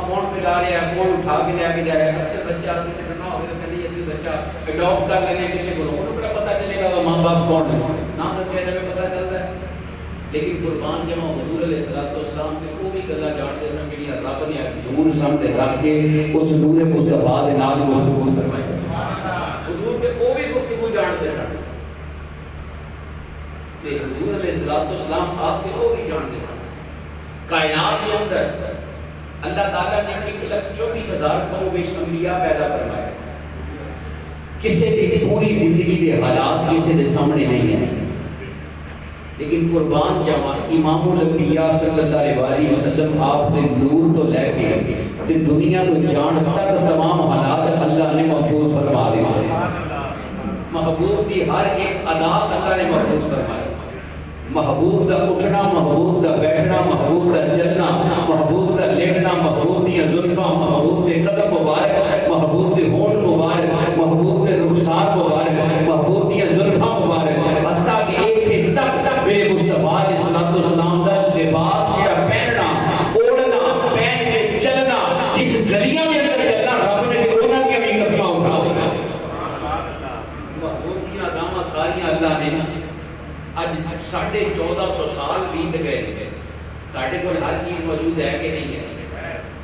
کون پلا رہا ہے، کون اٹھا کے لے کے جا رہا ہے. اکثر بچہ آپ کسی کرنا ہوگا تو کہتے ہیں بچہ اڈاپٹ کر لینے کسی کو انہوں بڑا پتہ چلے گا ماں باپ کون ہے، نام دسیا جب پتہ چلتا ہے. لیکن قربان جمع حضور علیہ السلام کے وہ بھی گلا جانتے سن کہ رب نے نور سامنے رکھ کے اس نور مصطفیٰ دے نال گفتگو فرمائی. حضور کے وہ بھی گفتگو جانتے سن تے حضور علیہ السلام آپ کے وہ بھی جانتے سن. کائنات کے اندر اللہ تعالیٰ نے 1,24,000 کم و بیش انبیاء پیدا فرمائے. کسی کی پوری زندگی کے حالات کسی کے سامنے نہیں ہیں، لیکن قربان جاواں امام الانبیاء صلی اللہ علیہ وسلم آپ نے نور تو لے کے دنیا تو جان تک تمام حالات اللہ نے محفوظ فرما دیے. محبوب کی ہر ایک ادا اللہ نے محفوظ فرمائی. محبوب کا اٹھنا، محبوب کا بیٹھنا، محبوب کا چلنا، محبوب کا لیٹنا، محبوب کی زلفاں، محبوب کے قدم مبارک، محبوب کے ہونٹ مبارک، محبوب کے رخسار مبارک، محبوب کی زلفاں مبارک، حتیٰ کہ ایک کے تک بے مصطفیٰ علیہ السلام کا لباس یا پہننا، اوڑھنا، پہن کے چلنا، جس گلیاں میں اندر چلنا رب نے انہاں کی بھی قسمیں اٹھاؤ. محبوب کی ادامہ ساریاں اللہ نے اج 1450 سال بیت گئے. ساڈے کول ہر چیز موجود ہے کہ نہیں ہے؟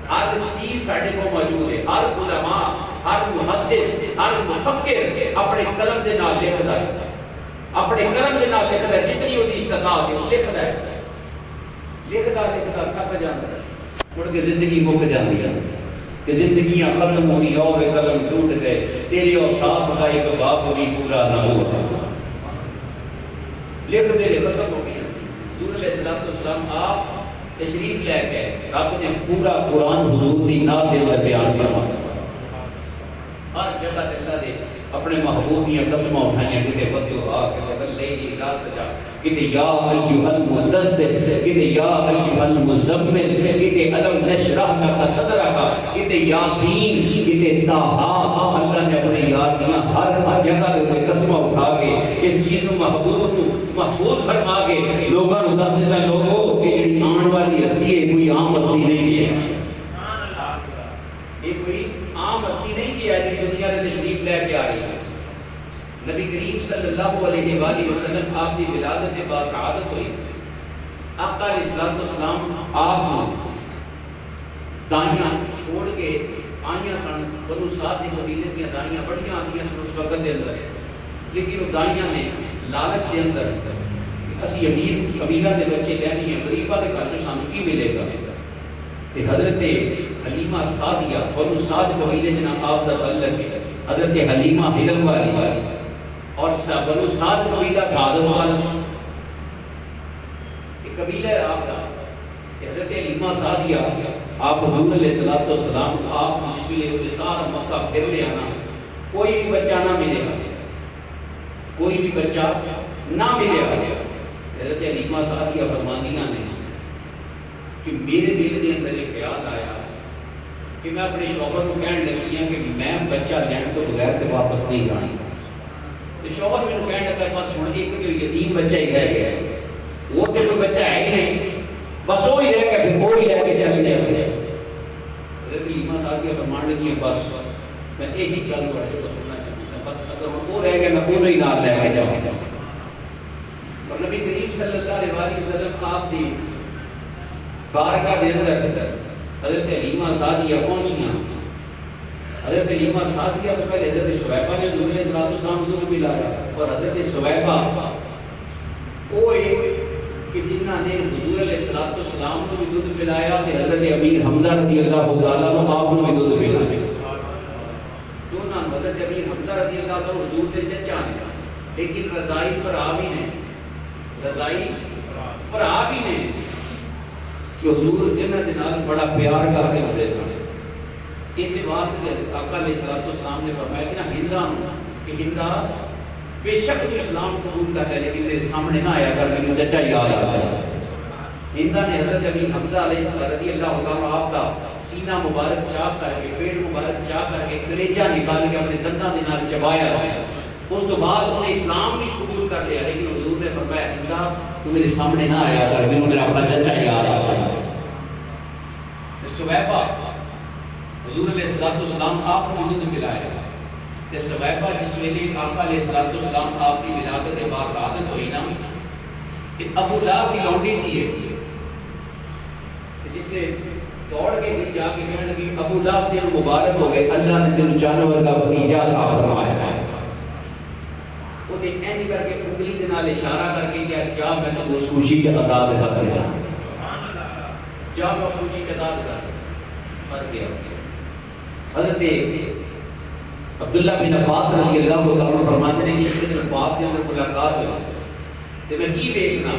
ہر چیز ساڈے کو موجود ہے. ہر علماء، ہر محدث، ہر مفکر اپنے قلم دے نال لکھدا ہے، اپنے قلم دے نال لکھدا ہے. جتنی وہ استطاعت ہے لکھدا ہے، لکھدا تھک جاندا ہے. مڑ کے زندگی مک جاندی ہے کہ زندگیاں ختم ہوئی اور قلم ٹوٹ گئے، تیری اوصاف کا ایک باب بھی پورا نہ ہوا. لکھ دے ختم ہو گیا. حضور علیہ السلام آپ تشریف لے کے رب نے پورا قرآن حضور دی نات دے اندر بیان فرمایا. ہر جگہ اللہ دے اپنے محبوب دیاں قسمیں اٹھائیاں، کتے ودعا کتے واللیل اذا سجا، کتے یا ایھا المدثر، کتے یا ایھا المزمل، کتے الم نشرح لک صدرک، کتے یاسین، کتے طٰہٰ. اللہ نے اپنے یاد دیاں ہر جگہ دے قسمیں اٹھا کے اس چیز کو محبوب کو محفوظ فرما کے لوگوں کو دس دیتا. لوگوں کہ جڑی آن والی ہستی ہے کوئی عام ہستی نہیں ہے، یہ کوئی عام ہستی نہیں ہے جو دنیا میں تشریف لے کے آ رہی ہے. نبی کریم صلی اللہ علیہ وآلہ وسلم آپ کی ولادت باسعادت ہوئی. آقا علیہ السلام آپ دائیاں چھوڑ کے آئیاں سن. بنو سعد کی قبیلے کی دائیاں بڑیاں آدیاں سن اس وقت کے اندر، لیکن وہ دائیاں نے لالچ کے اندر اسی امیر قبیلہ کے بچے لینی ہیں، غریبہ کے گھر سانو کی ملے گا. کہ حضرت حلیمہ سعدیہ بنو سعد قبیلے جناب آپ کا تعلق ہے. حضرت حلیمہ ہلم والی اور بنو سعد قبیلہ سعد والا یہ قبیلہ ہے آپ کا. حضرت حلیمہ سعدیہ آپ حضور علیہ السلام آپ جس لیے سارا مکہ پھر لے آنا، کوئی بھی بچہ نہ ملے گا، کوئی بھی بچہ نہ ملے گا. حضرت حلیمہ سعدیہ فرماندیاں نے کہ میرے دل کے اندر ایک خیال آیا کہ میں اپنے شوہر کو کہنے لگی ہوں کہ میں بچہ لین تو بغیر کے واپس نہیں جانی. تو شوہر میں کہنے لگا بس سن ایک جو یتیم بچہ ہی رہ گیا ہے، وہ تو کوئی بچہ ہے ہی نہیں، بس وہی رہ گیا، پھر وہی رہ کے چلے جائے. حضرت حلیمہ سعدیہ فرمان لگی ہیں بس میں یہی گل بڑے کو سننا چاہتی ہوں، بس اگر وہ رہ گیا میں پورا ہی نال لے کے جاؤں. اور نبی کریم صلی اللہ علیہ وسلم آپ دی بارگاہ دے اندر حضرت حلیمہ سعدیہ پہنچیاں. حضرت حلیمہ سعدیہ تو پہلے حضرت شعیبہ نے حضور علیہ السلام کو دودھ پلایا، اور حضرت شعیبہ وہ کہ جنہاں نے حضور علیہ السلام کو بھی دودھ پلایا تے حضرت امیر حمزہ رضی اللہ تعالیٰ عنہ آپ کو بھی دودھ پلایا. دونوں حضرت امیر حمزہ رضی اللہ تعالیٰ حضور کے چچا ہیں، لیکن رضائی پر آبی نے، رضائی پر آبی نے کہ حضور جنہ دنال بڑا پیار کر کے ہوتے سن. اس واسطے آقا علیہ السلام نے فرمایا کہ نا ہندہ کہ ہندہ بے شک تو اسلام قبول کرتا ہے لیکن میرے سامنے نہ آیا کر میرے چچا یاد آتا ہے. ہندہ نے حضرت امیر حمزہ علیہ السلام رضی اللہ تعالیٰ آپ کا سینہ مبارک چاک کر کے، پیٹ مبارک چاک کر کے کلیجہ نکال کے اپنے دنداں دے نال چبایا. اس تو بعد انہوں نے اسلام بھی قبول کر لیا، لیکن حضور نے فرمایا ہندہ تو میرے سامنے نہ آیا کر، میرا اپنا چچا یاد آتا ہے. شعیبہ والسلام آپ کو دودھ پلایا تے صحابہ جس ویلے آقا علیہ الصلوۃ والسلام آپ کی ولادت کے بعد سعادت ہوئی نا کہ ابو لہب کی لونڈی سی ہے جس نے دوڑ کے بھی جا کے کہنے لگی ابو لہب تیرے مبارک ہو گئے، اللہ نے تینوں جانور کا بھتیجا عطا فرمایا ہے۔ وہ نے اینج کر کے انگلی دے نال اشارہ کر کے کہا جا میں تو خوشی سے آزاد کر دیا، جا میں خوشی سے آزاد کر مر گیا۔ حضرت عبداللہ بن عباس رضی اللہ تعالیٰ فرماتے ہیں کہ جب باپ کے اندر ملاقات ہوئی تو میں کی دیکھنا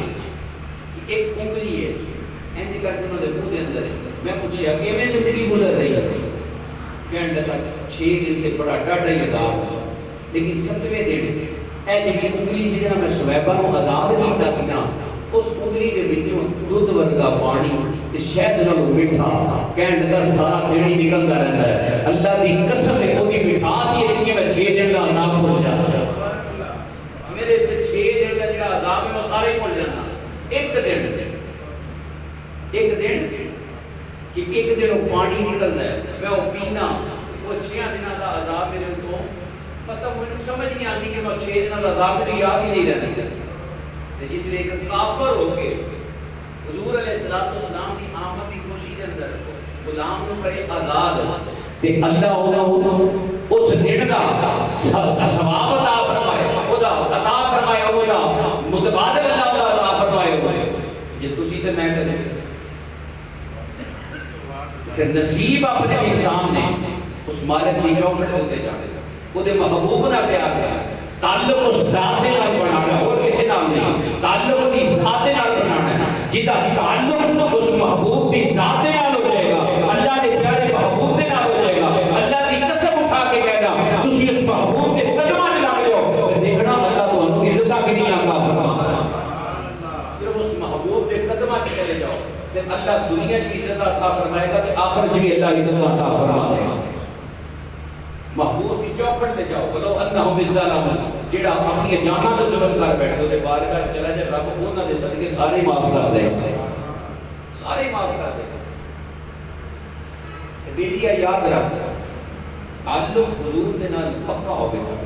کہ ایک انگلی ہے اینج کر کے انہوں نے منہ کے اندر ہے۔ میں پوچھا کہ میں زندگی گزر رہی ہے، کہنے لگا 6 دن کے بڑا ڈاٹا ہی عذاب ہوا، لیکن 7ویں دن اے جی انگلی جہاں میں صحابہ کو آزاد کیتا سی نا اس انگلی دے وچوں دودھ ورگا پانی تے شہد نال میٹھا کہنے لگا سارا دن ہی نکلدا رہندا ہے۔ اللہ دی قسم ہے وہ دی مٹھاس ہی ہے کہ میں 6 دن دا عذاب بھول جاتا میرے تے 6 دن دا جڑا عذاب ہے وہ سارے بھول جانا۔ ایک دن کہ ایک دن وہ پانی نکلتا ہے میں وہ پینا وہ 6 دنوں کا عذاب میرے تو پتہ مجھے سمجھ نہیں آتی کہ میں 6 دنوں کا عذاب میری یاد ہی نہیں رہتی۔ جس نے ایک کافر ہو کے حضور علیہ السلام کی آمد کی خوشی کے اندر غلام کو کرے آزاد تے اللہ انہوں اس دن کا ثواب عطا فرمائے، خدا عطا فرمائے، خدا متبادل اللہ عطا فرمائے جے تسی تے میں کرے پھر نصیب اپنے انسان نے اس مالک کی چوکھٹ ہوتے جانے وہ دے محبوب نہ پیار ہے، تعلق اس ذات دے نال بنانا اور کسی نال نہیں، تعلق دی ذات دے نال بنانا ہے جدا تعلق اس محبوب دی ذات دے نال ہو جائے گا، اللہ دے پیارے محبوب دے نال ہو جائے گا۔ اللہ دی قسم اٹھا کے کہنا تسی اس محبوب دے قدماں وچ لگ جاؤ پھر دیکھنا اللہ تانوں عزت کی نہیں عطا فرمائے، صرف اس محبوب دے قدماں وچ چلے جاؤ تے اللہ دنیا کی عزت عطا فرمائے گا تے آخرت بھی اللہ عزت عطا فرمائے گا۔ محبوب کی چوکھٹ تے جاؤ بولو انہم الظالمون جڑا اپنی جاناں تے ظلم کر بیٹھے تے بارگاہ چلا جائے رب انہاں دے صدقے سارے معاف کر دے، سارے معاف کر دے۔ بیٹیا یاد رکھ تعلق حضور دے نال پکا ہوے سب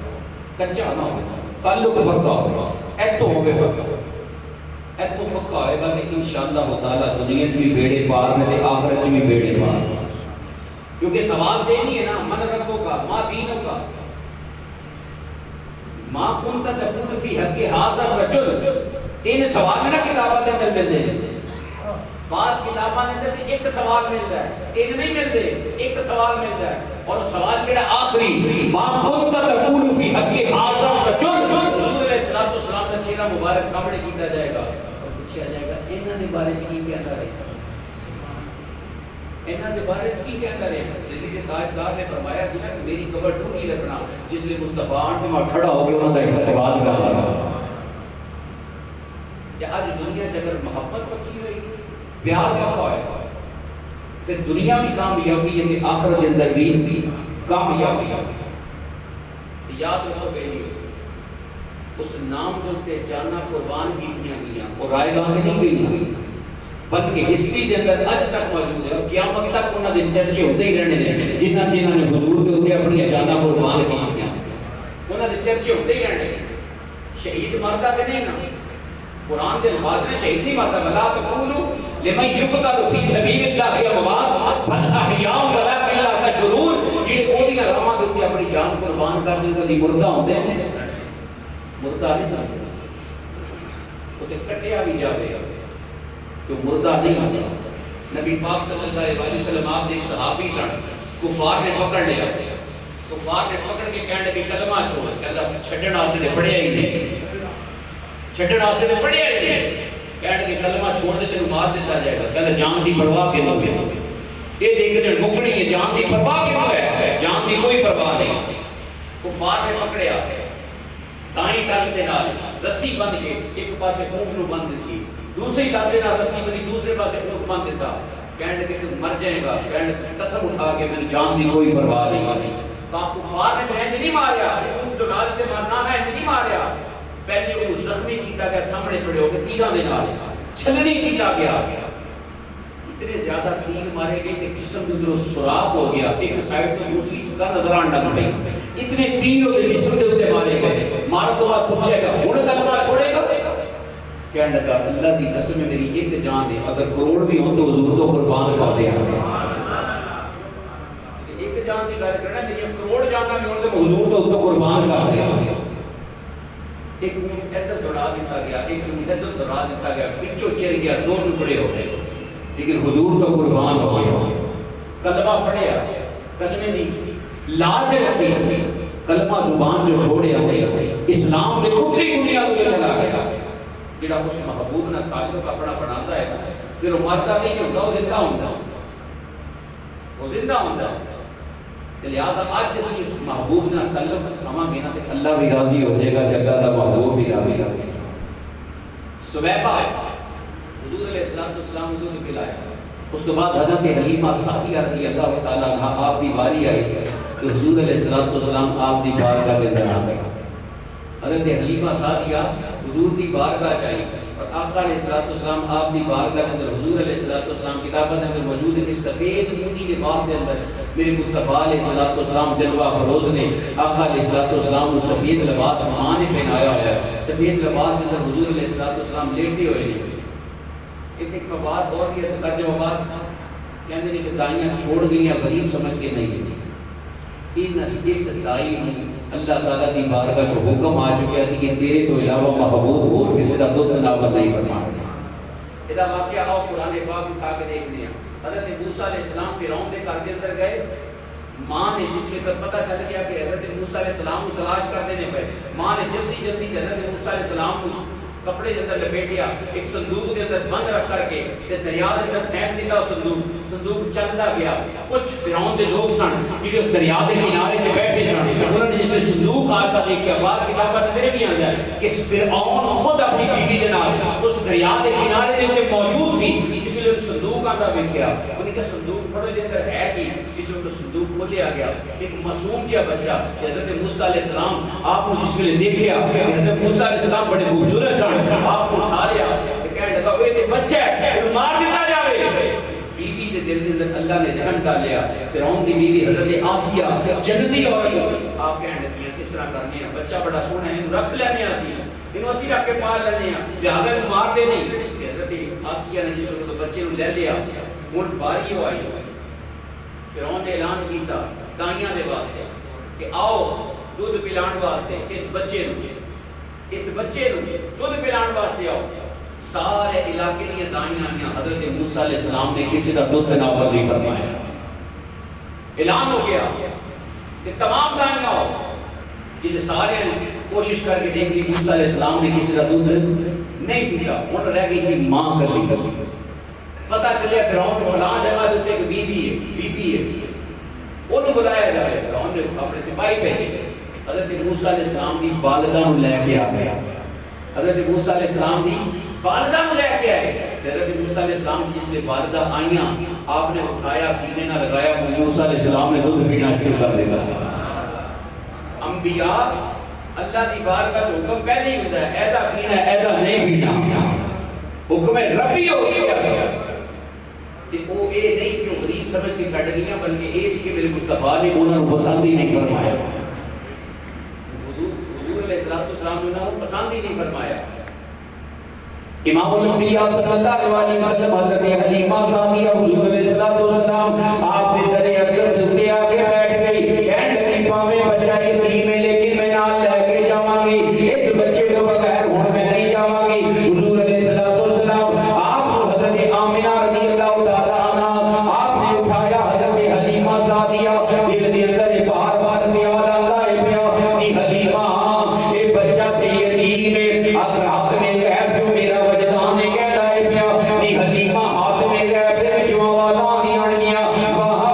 کچا نہ ہوے، تعلق پکا ہوے ایتھوں ہوے پکا ایتھوں پکا ہوئے گا کہ انشاءاللہ تعالی دنیا میں بھی بیڑے پار میں تے آخرت میں بھی بیڑے پار، کیونکہ سوال دینی ہے نا من ربوں کا ما دینوں کا ما کنت تقول فی حق ھذا الرجل تین سوال نا کتاباں دے اندر ملتے ہیں، بعض کتاباں دے اندر ایک سوال ملتا ہے تین نہیں ملتے، ایک سوال ملتا ہے اور سوال کیڑا آخری ما کنت تقول فی حق ھذا الرجل حضور علیہ السلام کا چہرہ مبارک سامنے کیتا جائے گا اور پوچھا جائے گا انہاں دے بارے کی کہندا ہے، انہاں دے بارے کی کہندا ہے۔ دلی کے تاجدار نے فرمایا سی نا کہ میری قبر ڈھونڈی رکھنا جس لیے مصطفیٰ آن میں کھڑا ہو کے انہاں دا استقبال کرنا۔ کہ آج دنیا سے اگر محبت پکی ہوئی پیار پکا ہوئے پھر دنیا بھی کامیابی ہے کہ آخرت کے اندر بھی کامیابی ہے۔ یاد رکھو گئی اس نام دلتے جانا قربان کی گیا اور رائے گاہ نہیں گئی بلکہ ہسٹری کے اندر اج تک موجود ہے اور قیامت تک انہاں دے چرچے ہوتے ہی رہنے ہیں جنہاں نے حضور دے اوپر اپنی جاناں قربان کیتیاں انہاں دے چرچے ہوتے ہی رہنے ہیں۔ شہید مردا تے نہیں نا، قرآن دے الفاظ نے شہید نہیں مردا بلا تقولوا لمن یقتل فی سبیل اللہ اموات بل احیاء ولکن لا تشعرون جڑے اودیاں راہاں دے اوپر اپنی جان قربان کر دے کدی مردہ ہوندے ہیں، مردہ نہیں ہوندے وہ تے کٹیا بھی جاوے تو مردہ نہیں ہوتا۔ نبی پاک صلی اللہ علیہ وسلم آپ ایک صحابی سن کفار نے پکڑ لیا، کفار نے پکڑ کے کہنے لگے کلمہ چھوڑ، کہندا چھڈن واسطے پڑھیا ہی نہیں، چھڈن واسطے پڑھیا ہی نہیں، کہنے لگے کلمہ چھوڑ دے تینوں مار دیتا جائے گا، کہندا جان دی پرواہ کیوں ہے، یہ دیکھ کے مکنی ہے جان دی پرواہ کیوں ہے، جان دی کوئی پرواہ نہیں۔ کفار نے پکڑیا دائیں ٹنگ دے نال رسی بندھ کے ایک پاسے اونٹ نو بندھ دتی، دوسری ڈانڈے نہ رسی بندی دوسرے پاسے اونٹ بندھ دیتا، کہنے لگے تو مر جائے گا، کہنے قسم اٹھا کے میری جان دی کوئی پرواہ نہیں۔ کفار نے پھر نہیں ماریا، اس دنال تے مرنا ہے نہیں ماریا، پہلے وہ زخمی کیتا گیا سامنے کھڑے ہو کے تیراں دے نال چھلنی کیتا گیا، اتنے زیادہ تیر مارے گئے کہ جسم کے ذرا سوراخ ہو گیا، ایک سائڈ سے دوسری جگہ نظر آنے لگی، اتنے تیر ہوتے جسم کے اسے مارے گئے۔ مار تو بعد پوچھے گا ہن کلمہ چھوڑے گا؟ کہنے لگا اللہ دی قسم ہے میری ایک جان ہے، اگر کروڑ بھی ہوں تو حضور تو قربان کر دیا۔ ایک جان دی گل کرنا، میری کروڑ جاناں بھی ہوں تو حضور تو قربان کر دیا۔ ایک اونٹ ادھر دوڑا دیتا گیا، ایک اونٹ ادھر دوڑا دیتا گیا، پچھو چر گیا، دو ٹکڑے ہو گئے، لیکن حضور تو قربان ہو گیا۔ کلمہ پڑھیا، کلمے دی لاج رکھی، کلمہ زبان جو چھوڑے ہوئے اسلام دے کتری دنیا میں چلا گیا۔ جڑا اس محبوب نہ تعلق اپنا بناتا ہے پھر وہ مرتا نہیں ہوتا، وہ زندہ ہوتا، وہ زندہ ہوتا۔ لہٰذا آج اسی اس محبوب نہ تعلق رکھاواں گے نا تے اللہ بھی راضی ہو جائے گا، اللہ دا محبوب بھی راضی ہو جائے گا۔ سویبہ حضور علیہ السلام حضور نے پلایا، اس کے بعد حضرت حلیمہ سعدیہ رضی اللہ تعالیٰ عنہ آپ کی باری آئی کہ حضور علیہ السلام آپ کی بارگاہ کے اندر آ گئے۔ حضرت حلیمہ سعدیہ حضور کی بارگاہ چاہیے اور آقا علیہ السلام آپ کی بارگاہ کے اندر حضور علیہ السلام کتابوں کے اندر موجود ہے کہ سفید اونی لباس کے اندر میرے مصطفیٰ علیہ السلام جلوہ فروز نے آقا علیہ السلام کو سفید لباس ماں نے پہنایا ہے، سفید لباس کے اندر حضور علیہ السلام لیٹے ہوئے ہیں۔ ایک بات اور بھی ہے، ترجمہ آباد کہتے ہیں کہ دائیاں چھوڑ گئیاں غریب سمجھ کے نہیں، اس دائی نے اللہ تعالیٰ کی بارگاہ جو حکم آ چکے ہیں کہ تیرے تو علاوہ محبوب اور کسی کا دودھ ناول نہیں فرمانا۔ یہ واقعہ آؤ قرآن پاک اٹھا کے دیکھنے ہیں۔ حضرت موسیٰ علیہ السلام فرعون کے گھر کے اندر گئے، ماں نے جس کے اندر پتہ چل گیا کہ حضرت موسیٰ علیہ السلام کو تلاش کر دینے پہ ماں نے جلدی حضرت موسیٰ علیہ السلام کو کپڑے کے اندر لپیٹیا، ایک صندوق کے اندر بند رکھ کر کے دریا کے اندر پھینک دیتا۔ صندوق چلتا گیا، کچھ فرعون کے لوگ سن جو اس دریا کے کنارے تے بیٹھے سن، انہوں نے جس میں صندوق آتا دیکھا، بعض کتابوں میں میرے بھی آتا ہے کہ فرعون خود اپنی بیوی کے نال اس دریا کے کنارے کے اوپر موجود سی، جس میں صندوق آتا دیکھا، انہوں نے کہا صندوق پڑھو کے اندر ہے کہ جس میں صندوق کھولیا گیا، ایک معصوم کیا بچہ حضرت موسیٰ علیہ السلام آپ کو جس میں دیکھا، حضرت موسیٰ علیہ السلام بڑے خوبصورت سن، آپ کو اٹھا لیا، کہنے لگا وہ تے بچہ ہے مار دیتا جاوے۔ بیوی کے دل کے اندر اللہ نے رحم ڈالیا، فرعون کی بیوی حضرت آسیہ جنتی عورت، آپ کہنے لگی کس طرح کرنے ہیں، بچہ بڑا سونا ہے انہوں رکھ لینے اسی، انہوں اسی رکھ کے پال لینے ہیں، لہذا انہوں مارتے نہیں۔ حضرت آسیہ نے جس وقت بچے نے لے لیا، ہن باری ہو آئی، فرعون نے اعلان کیتا دائیاں دے واسطے کہ آؤ دودھ پلان واسطے اس بچے نو دودھ پلان واسطے آؤ۔ سارے علاقے دیا دائیاں آئیاں، حضرت موسیٰ علیہ السلام نے کسی کا دودھ ناول نہیں فرمایا۔ اعلان ہو گیا کہ تمام دائیاں آؤ، جن سارے کوشش کر کے دیکھ لی موسیٰ علیہ السلام نے کسی کا دودھ نہیں پیتا، ان رہ گئی سی ماں کر لی۔ پتہ چلے فرعون فلاں جگہ دیتے کہ بی بی ہے، انہوں بلایا جائے، فرعون نے اپنے سپاہی بھیجے، حضرت موسیٰ علیہ السلام کی والدہ نو لے کے آ گیا، حضرت موسیٰ علیہ السلام کی والدہ نو لے کے آئے، حضرت موسیٰ علیہ السلام کی جس نے والدہ آئیاں آپ نے اٹھایا سینے نہ لگایا، موسیٰ علیہ السلام نے دودھ پینا شروع کر دیتا۔ انبیاء اللہ کی بارگاہ کا حکم پہلے ہی ہوتا ہے، ایدا پینا ایدا نہیں پینا، حکم ربی ہو گیا کہ وہ اے نہیں کہ غریب سمجھ کے چھڑ گیا، بلکہ اے سی کہ میرے مصطفیٰ نے انہوں نے پسند ہی نہیں فرمایا، حضور علیہ السلام نے انہوں پسند ہی نہیں فرمایا۔ امام الانبیاء صلی اللہ علیہ وسلم حضرت حلیمہ سعدیہ حضور علیہ السلام آپ نے در اقدس کے آگے بیٹھ گئی، کہنے لگی پاویں بچہ یتیم ہے لیکن میں نال لے کے جاواں گی، اس بچے کو بغیر ہن میں نہیں جاواں گی۔ حضور علیہ السلام آپ کو حضرت آمنہ رضی اللہ تعالی عنہ آپ نے اٹھایا، حضرت حلیمہ سعدیہ دل کے اندر بار بار خیال آتا ہے پیا کہ حلیمہ یہ بچہ تے یتیم ہے، اگر ہاتھ میں غیب جو میرا وجدان کہتا ہے پیا کہ حلیمہ ہاتھ میں غیب دے وچوں آوازاں آندیاں، واہ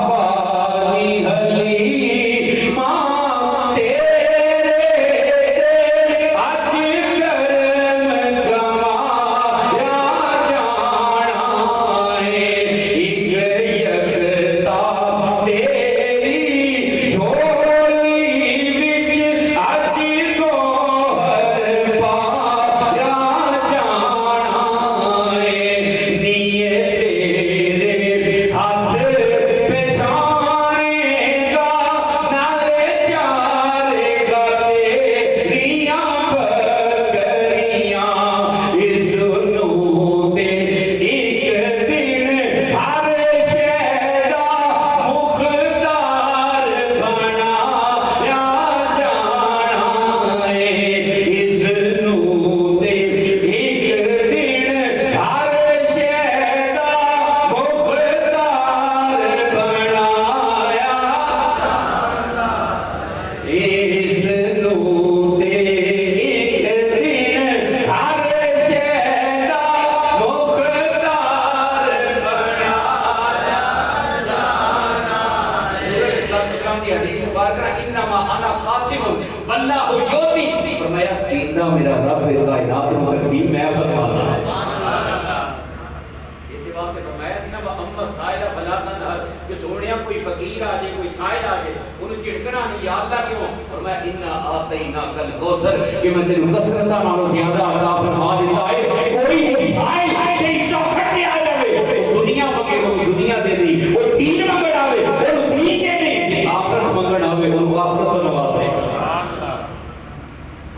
فرمایا سی نا اما سائل فلا تنہر کہ سونیا کوئی فقیر آ جائے کوئی سائل آ جائے انہوں چڑکنا نہیں یا اللہ کیوں فرمایا انا آتینا کل کوثر کہ میں تینوں کثرتاں نالوں زیادہ عطا فرما دیتا ہے کوئی سائل تیری چوکھٹ تے آ جائے وہ دنیا منگے وہ دنیا دے دی وہ دین منگڑ آوے وہ دین دے دی آخرت منگڑ آوے وہ آخرت نواز دے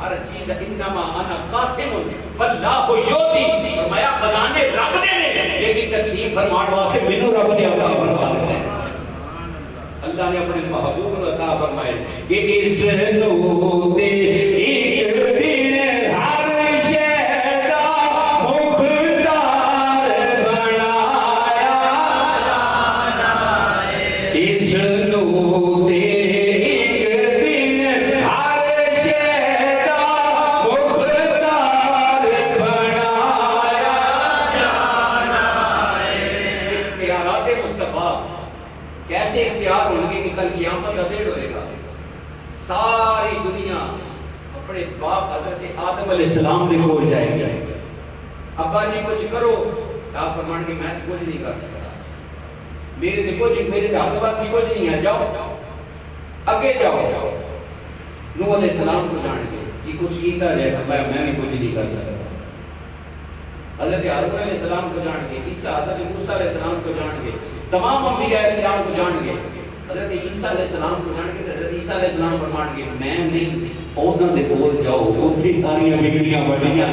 ہر چیز انما انا قاسم واللہ یؤتی فرمایا خزانے رب دے نے لیکن تقسیم فرمان واسطے مینوں رب نے عطا فرما دے اللہ نے اپنے محبوب کو عطا فرمائے کہ اس نو تے ایک دن ہر شے دا مختار بنایا جانا ہے اس نو تے کیسے اختیار ہوں گے کہ کل قیامت کا دن ہوئے گا ساری دنیا اپنے باپ حضرت آدم علیہ السلام دے کول جائے گا ابا جی کچھ کرو آپ فرمان کہ میں کچھ نہیں کر سکتا میرے تے کچھ میرے ہاتھ واسطے کچھ نہیں ہے جاؤ اگے جاؤ نوح علیہ السلام کو جان کے کہ کچھ کیتا جائے فرمایا میں بھی کچھ نہیں کر سکتا حضرت ہارون علیہ السلام کو جان کے عیسیٰ حضرت موسیٰ علیہ السلام کو جان کے تمام انبیاء کرام کو جان کے حضرت عیسیٰ علیہ السلام کو جان کے حضرت عیسیٰ علیہ السلام فرمان کے میں نہیں اوہداں دے کول جاؤ اوتھے ساریاں بگڑیاں بڑیاں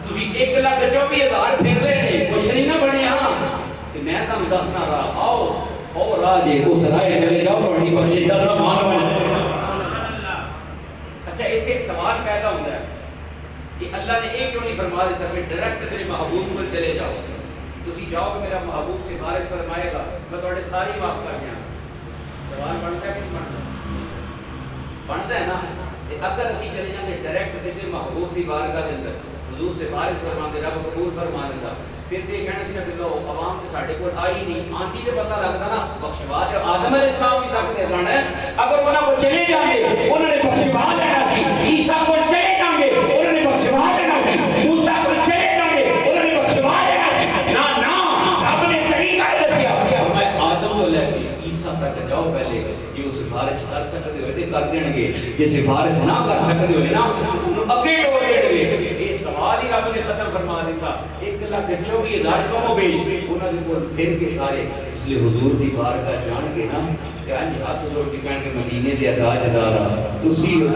تسی 1,24,000 پھر لے نے کچھ نہیں نہ بنیا کہ میں تم دسنا رہا آؤ او راجے اس رائے چلے جاؤ بڑی بخشش دا سامان بن اچھا ایک ایک سوال پیدا ہوتا ہے کہ اللہ نے ایک کیوں نہیں فرما دیتا کہ ڈائریکٹ تیرے محبوب پر چلے جاؤ تسی جاؤ کہ میرا محبوب سفارش فرمائے گا میں تھوڑے ساری معاف کر دیا سوال بنتا ہے کہ نہیں بنتا ہے نا اگر اسی چلے جائیں گے ڈائریکٹ سیدھے محبوب دی بارگاہ دے اندر حضور سفارش فرما دے رب قبول فرما دیتا پھر تے کہنا سی نا کہ لو عوام تے ساڈے کول آئی نہیں آندی تے پتہ لگدا نا بخشوا دے آدم علیہ السلام بھی سکتے سن اگر انہاں کو چلے جاندے انہوں نے بخشوا دینا سی عیسیٰ کو چلے جاندے انہوں نے بخشوا دینا سی موسیٰ کو چلے جاندے انہوں نے بخشوا دینا سی نا رب نے طریقہ دسیا میں آدم تو لے کے عیسیٰ تک جاؤ پہلے کہ وہ سفارش کر سکتے ہوئے تے کر دین گے جے سفارش نہ کر سکتے ہوئے نا اگے ڈور دین گے یہ سوال ہی رب نے ختم فرما دیتا 1,24,000 کم و بیش انہاں دے کول پھر کے سارے اس لیے حضور دی بارگاہ جان کے نا کہ انج ہاتھ جوڑ کے کہن کے مدینے دے تاجدارا تسی ہو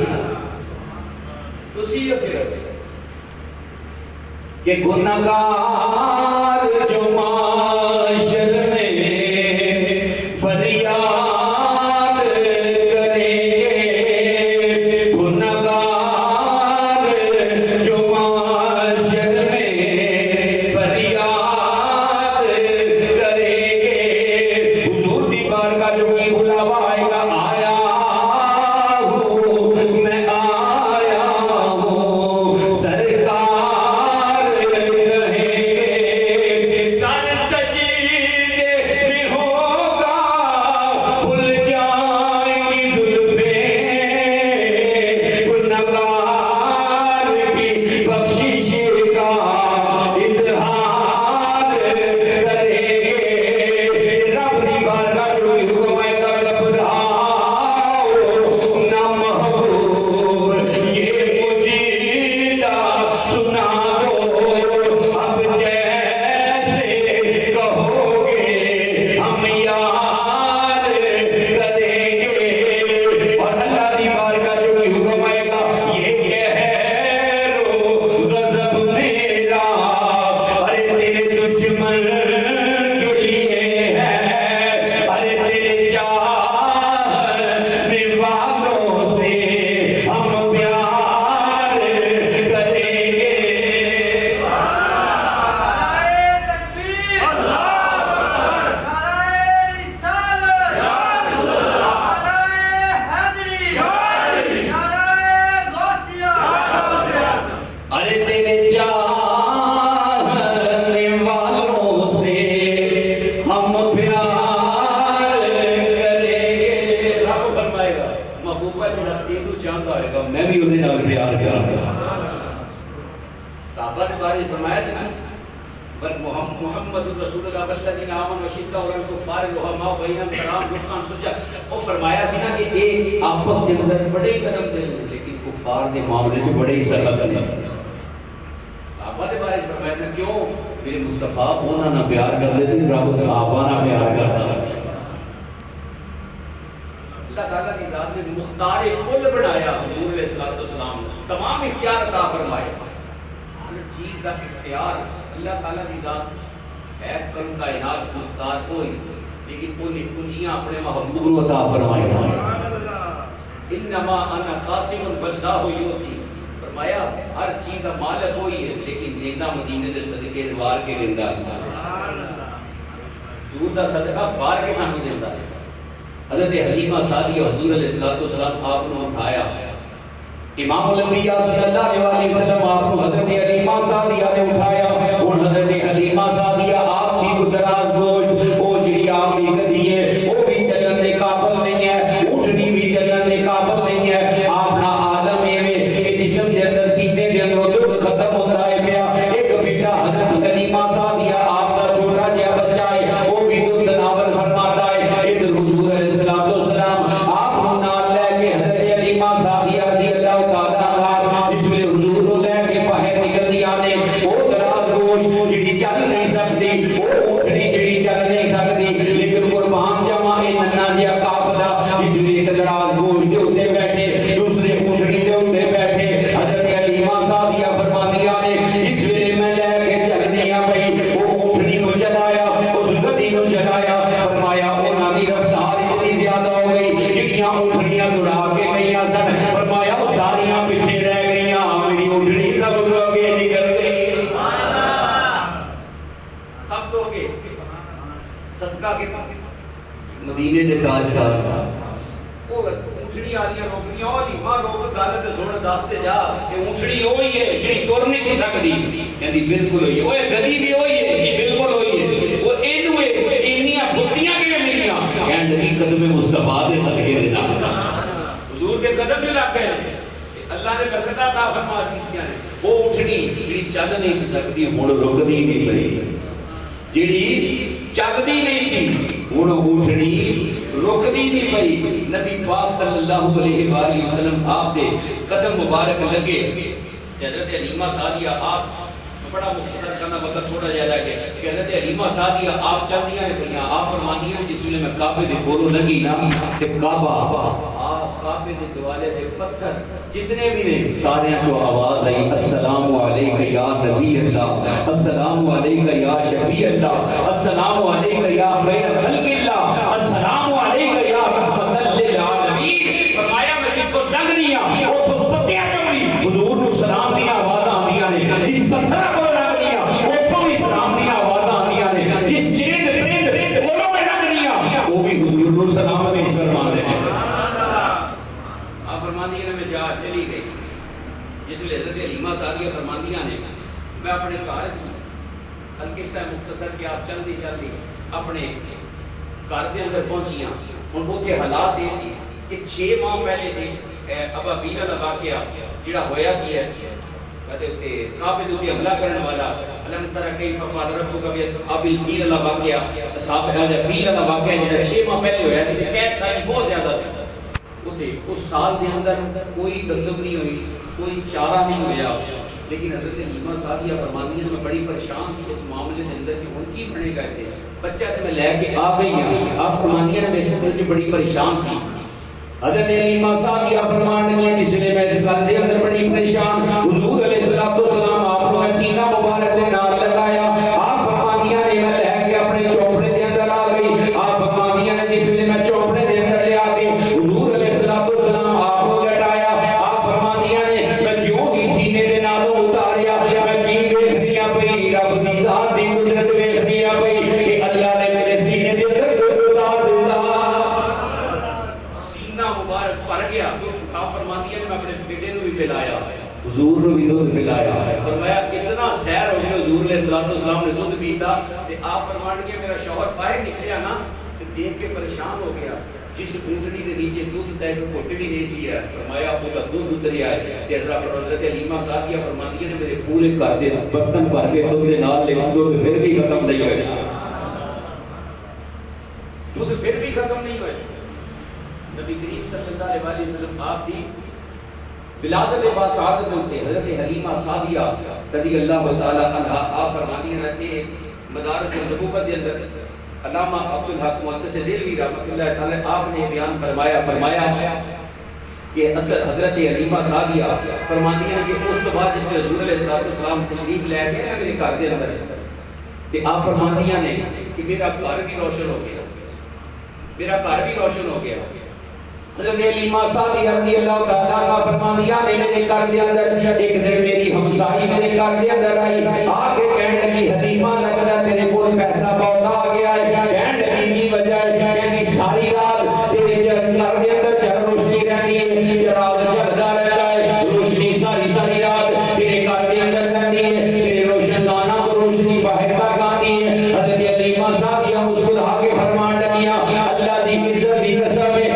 صرف کہ گنہگار جو معاشر میں فریاد کریں گے گنہگار جو معاشر میں فریاد کریں گے حضور دی بارگاہ جو کی بلاوا آئے گا آیا ہوں میں آیا ہوں سرکار میں بھی انہیں پیار کیا صحابہ نے بارے فرمایا سی نا بل محمد رسول اللہ والذین آمنوا اشداء علی الکفار رحماء بینہم تراہم رکعا سجدا. وہ فرمایا سی نا کہ اے آپس کے اندر بڑے قدم دے لیکن کفار کے معاملے تو بڑے ہی سخت ہیں. صحابہ دے بارے فرمایا تھا کیوں میرے مصطفیٰ انہاں نہ پیار کرتے سی رب صحابہ نہ پیار کرتا. اللہ تعالیٰ کی ذات نے مختار کل بنایا حضور علیہ السلام تمام اختیار عطا فرمائے. ہر چیز کا اختیار اللہ تعالیٰ کی ذات ہے. کل کائنات مختار کوئی لیکن کوئی کنجیاں اپنے محبوب کو عطا فرمائے. انما انا قاسم واللہ یؤتی. فرمایا ہر چیز کا مالک وہی ہے لیکن دینا مدینے دے صدقے دوار کے دیندا. دور دا صدقہ بار کے سامنے دیندا ہے. حضرت حلیمہ سعدیہ حضور علیہ السلام آپ نے اٹھایا. امام الانبیاء صلی اللہ علیہ وسلم آپ کو حضرت حلیمہ سعدیہ نے اٹھایا. اور حضرت حلیمہ سعدیہ آپ کی دراز گوشت وہ جڑی آپ کی گدی ہے وہ بھی چلن دے قابل نہیں ہے, اٹھنی بھی چلن دے قابل نہیں ہے. آپ نا عالم ایویں کہ جسم دے اندر سینے دے اندر دودھ ختم ہوتا ہے پیا. ایک بیٹا حضرت حلیمہ سعدیہ آپ کا چھوٹا جہا بچہ ہے وہ بھی دودھ ناول فرماتا ہے. ادھر حضور علیہ السلام آپ کو نال لے کے حضرت حلیمہ سعدیہ رضی اللہ تعالیٰ جس میں حضور کو لے کے باہر نکل دیا نے. وہ دراز گوشت جڑی چل نہیں سکتی, وہ اٹھنی جڑی چل نہیں سکتی, لیکن قربان جمع ننا جہا قافلہ جس میں ایک دراز گوشت دے اوتے بیٹھے دوسرے اٹھنی دے اوتے بیٹھے. حضرت حلیمہ سعدیہ فرماندیاں نے اس ویلے میں لے کے چلنی ہاں بھئی وہ اٹھنی کو چلایا اس گدی کو چلایا. فرمایا انہاں دی رفتار اتنی زیادہ ہو گئی جڑیاں اٹھنیاں دوڑا کے گئیاں سن. فرمایا وہ ساریاں پیچھے رہ گئیاں میری اٹھنی سب اگے نکل گئی. سب تو اگے صدقہ کے مدینے دے تاجدار وہ اٹھنی والیاں روکدیاں او حلیمہ روک گل تے سن دس تے جا کہ اٹھنی وہی ہے جڑی تر نہیں سی سکدی. کہندی بالکل ہوئی ہے. اوے گدی بھی وہی ہے جی بالکل ہوئی ہے. وہ اینو اینیاں بھتیاں کیویں ملیاں؟ کہن لگی قدم مصطفیٰ دے صدقے دے نال حضور دے قدم جو لگ گئے اللہ نے برکتاں عطا فرما دتیاں نے. وہ اٹھنی جڑی چل نہیں سی سکدی ہن رکدی نہیں پئی, جڑی چلدی نہیں سی ہن اٹھنی رکدی نہیں پئی. نبی پاک صلی اللہ علیہ وآلہ وسلم آپ دے قدم مبارک لگے. حضرت حلیمہ سعدیہ آپ بڑا مختصر کرنا وقت تھوڑا زیادہ ہے کہ حضرت حلیمہ سعدیہ آپ چلدیاں نے پئیاں. آپ فرماندیاں ہیں جس ویلے میں کعبے دے کولوں لگی نا تے کعبے دے دوالے دے پتھر جتنے بھی نے سارے جو آواز آئی السلام علیکہ یا نبی اللہ, السلام علیکہ یا شفیع اللہ, السلام علیکہ یا خیر خلق اللہ, السلام علیکہ یا رحمت للعالمین. فرمایا میں جتھوں لنگ رہی ہاں اوتھوں پتیاں چوڑی حضور نو سلام دیاں آوازاں آندیاں نے. جس پتھر کو لگ رہی ہاں اوتھوں بھی سلام دیاں آوازاں آندیاں نے. جس چیز پرند کولوں میں لگ رہی ہاں وہ بھی حضور نو سلام پیش فرما دے. آپ فرماندیاں نے میں جا چلی گئی. جس ویلے حضرت حلیمہ سعدیہ فرماندیاں نے میں اپنے گھر القصہ مختصر کہ آپ چلدی اپنے گھر دے اندر پہنچیاں. ہن اوتھے حالات یہ سی کہ 6 ماہ پہلے تے ابابیل والا واقعہ جڑا ہویا سی ہے کدے تے کعبے دے اوتے حملہ کرنے والا علم ترى كيف فعل ربك باصحاب الفيل والا واقعہ اصحاب الفیل والا واقعہ جڑا 6 ماہ پہلے ہویا سی تے قید سال بہت زیادہ سی. اوتھے اس سال دے اندر کوئی گندم نہیں ہوئی, کوئی چارہ نہیں ہویا. لیکن حضرت حلیمہ سعدیہ فرماندیاں میں بڑی پریشان سی اس معاملے دے اندر کہ ہن کی بنے گا تے بچہ تے میں لے کے آ گئی ہوں. آپ فرماندیاں میں اس وچ بڑی پریشان سی. حضرت حلیمہ سعدیہ فرماندیاں جس نے میں اس گل دے اندر بڑی پریشان حضور علیہ السلام آپ کو سینہ مبارک دے نال لگایا. آپ فرماندیاں نے میں لے کے اپنے چوپڑے دے اندر آ گئی. آپ فرماندیاں نے جس نے میں چوپڑے دے اندر لے آ گئی حضور علیہ السلام آپ کو لٹایا. آپ فرماندیاں نے میں جو ہی سینے دے نالوں اتاریا میں کی ویکھنی پئی رب دی ذات دی قدرت ویکھنی پئی کہ اللہ نے میرے سینے دے اندر اتار دتا. سینہ مبارک بھر گیا. آپ فرماندیاں نے میں اپنے بیٹے نو بھی پلایا, حضور نو بھی دودھ پلایا. فرمایا اتنا سیر ہو گیا حضور علیہ السلام نے دودھ پیتا تے آپ فرمانے کہ میرا شوہر باہر نکلیا نا تے دیکھ کے پریشان ہو گیا. جس اونٹنی کے نیچے دودھ تہ ایک گھٹ بھی نہیں سی ہے فرمایا وہ دودھ اتریا ہے کہ حضرت حلیمہ سعدیہ فرماتی ہے میرے پورے گھر دے برتن بھر کے دودھ دے نال لیکن دودھ پھر بھی ختم نہیں ہوئے دودھ پھر بھی ختم نہیں ہوئے نبی کریم صلی اللہ علیہ وسلم آپ کی ولادت باسعادت ہوتے حضرت حلیمہ سعدیہ رضی اللہ تعالی عنہا آپ فرماتی ہیں کہ مدارج النبوت کے اندر علامہ عبدالحق محدث دہلوی رحمۃ اللہ تعالی آپ نے بیان فرمایا کہ حضرت حلیمہ سعدیہ فرماتی ہیں کہ اس تو بعد جس نے حضور علیہ السلام تشریف لے کے میرے گھر کے اندر کہ آپ فرماتی ہیں کہ میرا گھر بھی روشن ہو گیا میرا گھر بھی روشن ہو گیا حضرت حلیمہ سعدیہ رضی اللہ تعالیٰ عنہ فرماتی ہیں میرے گھر کے اندر ایک دن میری ہمسائی میرے گھر کے اندر آئی آ کے کہنے لگی حلیمہ لگتا تیرے کول پیسہ بہت آ گیا ہے کہنے لگی کی وجہ ہے کہ ساری رات تیرے گھر کے اندر چر روشنی رہتی ہے چراغ جلتا رہتا ہے روشنی ساری رات تیرے گھر کے اندر رہتی ہے تیرے روشن دانہ کو روشنی باہر تک آتی ہے حضرت حلیمہ سعدیہ مسکرا کے فرمان لگیاں اللہ دی عزت دی قسم ہے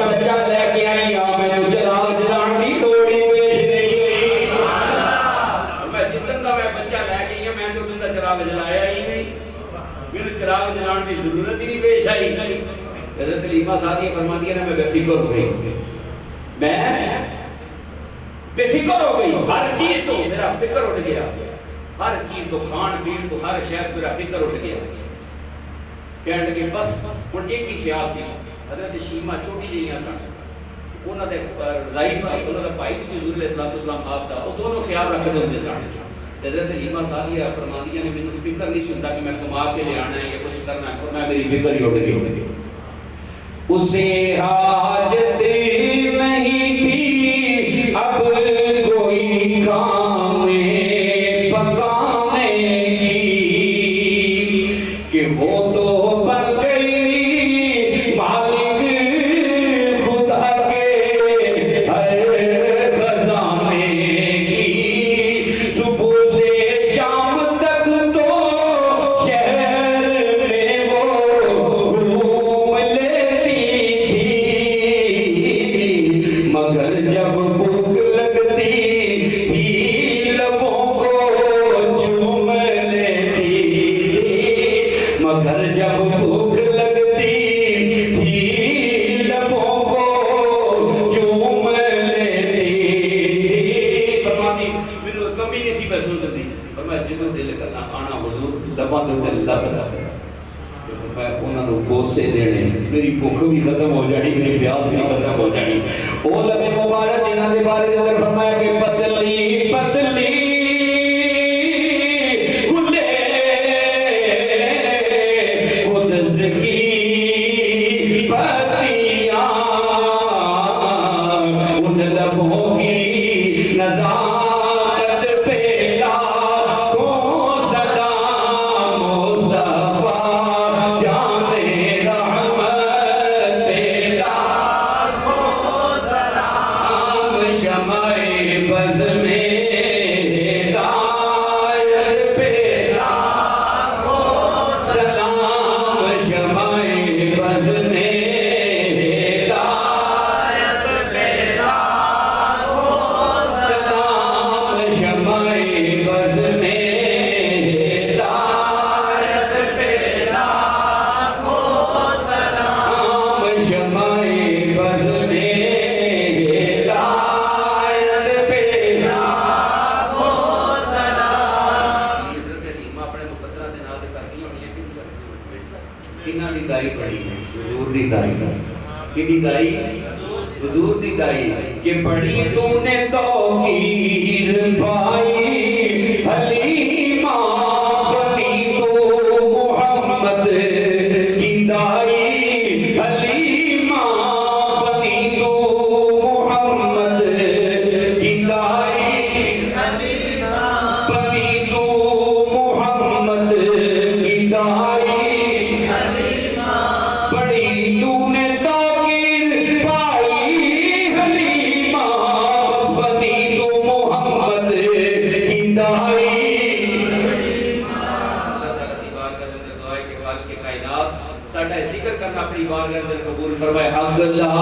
بچہ لے کے آئی ہاں میں نے چراغ جلان دی لوڑی پیش نہیں ہوئی میں جتن دا میں بچہ لے کے آئی میں تو جن دا چراغ جلایا ہی نہیں میرے چراغ جلان کی ضرورت ہی نہیں پیش آئی حضرت حلیمہ سعدیہ فرماتی ہے میں بے فکر ہو گئی میں بے فکر ہو گئی ہر چیز تو میرا فکر اٹھ گیا ہر چیز تو کھان پین تو ہر شہر میرا فکر اٹھ گیا کہنے لگے بس ہن ایک ہی خیال سی حضرت شیمہ چھوٹی جہیاں سن انہوں نے رضائی بھائی انہوں نے بھائی کسی حضور علیہ السلام آپ تھا وہ دونوں خیال رکھتے ہوتے سن حضرت حلیمہ سعدیہ فرماتی ہیں مجھے فکر نہیں سنتا کہ میں کما کے لے آنا ہے یا کچھ کرنا ہے فرمایا میری فکر ہی اٹھ گئی اسے حاجت نہیں تھی اب کوئی کام پکانے کی کہ وہ تو بن گئی میری بھوک بھی ختم ہو جانی میری پیاس بھی ختم ہو جانی وہ لبے مبارک جنہاں دے بارے اندر فرمایا کہ پتلی پتلی گلے قدس کی پتیاں ان لبوں کی نزاکت پہ لاکھوں سلام مصطفیٰ جانے حضور دی دائی کہ بڑی تو نے توقیر پائی حلیمہ بنی تو محمد کی دائی حلیمہ بنی تو محمد کی دائی حلیمہ بنی تو محمد کی دائی حلیمہ بڑی تو نے حلیمہ بنی تو محمد کی دائی ساڈا ذکر کرنا اپنی بارگاہ میں قبول فرمائے. حق لا